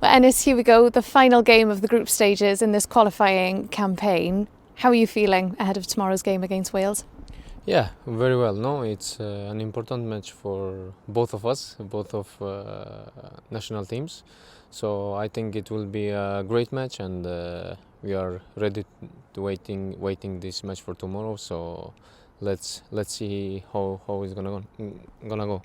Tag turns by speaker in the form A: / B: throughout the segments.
A: Well, Enis, here we go, the final game of the group stages in this qualifying campaign. How are you feeling ahead of tomorrow's game against Wales?
B: Yeah, very well. No, it's an important match for both of us, both of national teams. So I think it will be a great match, and we are ready to waiting this match for tomorrow. So let's see how it's gonna go.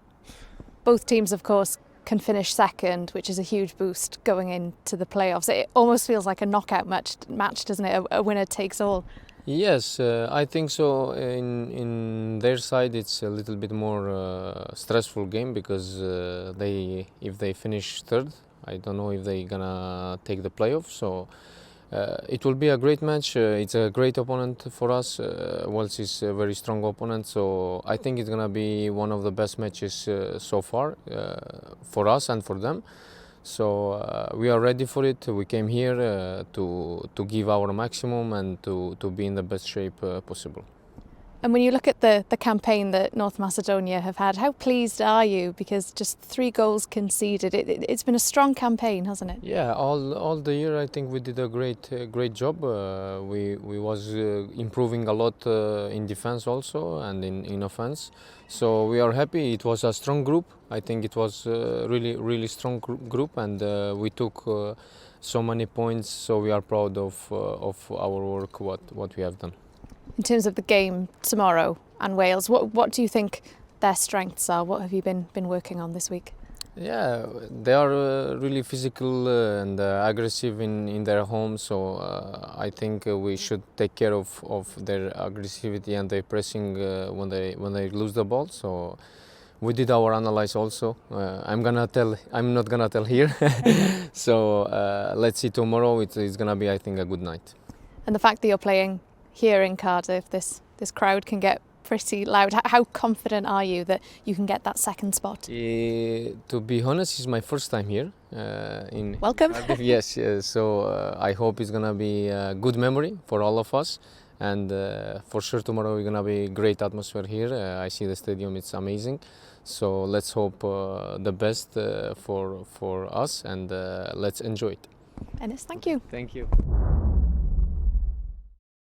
A: Both teams, of course, can finish second, which is a huge boost going into the playoffs. It almost feels like a knockout match, doesn't it? A winner takes all.
B: Yes, I think so. In their side, it's a little bit more stressful game because if they finish third, I don't know if they're gonna take the playoff. So it will be a great match. It's a great opponent for us. Wales is a very strong opponent, so I think it's gonna be one of the best matches so far for us and for them. So we are ready for it. We came here to give our maximum and to be in the best shape possible.
A: And when you look at the campaign that North Macedonia have had, how pleased are you? Because just 3 goals conceded, it's been a strong campaign, hasn't it?
B: Yeah, all the year I think we did a great job. We was improving a lot in defense also and in offense. So we are happy. It was a strong group. I think it was really strong group, and we took so many points. So we are proud of our work, what we have done.
A: In terms of the game tomorrow and Wales, what do you think their strengths are? What have you been working on this week?
B: Yeah, they are really physical and aggressive in their home, so I think we should take care of their aggressivity and their pressing when they lose the ball. So we did our analysis also. I'm not gonna tell here. So let's see tomorrow. It's gonna be, I think, a good night.
A: And the fact that you're playing here in Cardiff, this crowd can get pretty loud. How confident are you that you can get that second spot?
B: To be honest, it's my first time here.
A: Welcome.
B: Cardiff. Yes, so I hope it's gonna be a good memory for all of us, and for sure tomorrow we're gonna be great atmosphere here. I see the stadium; it's amazing. So let's hope the best for us, and let's enjoy it.
A: Enis, thank you.
B: Thank you.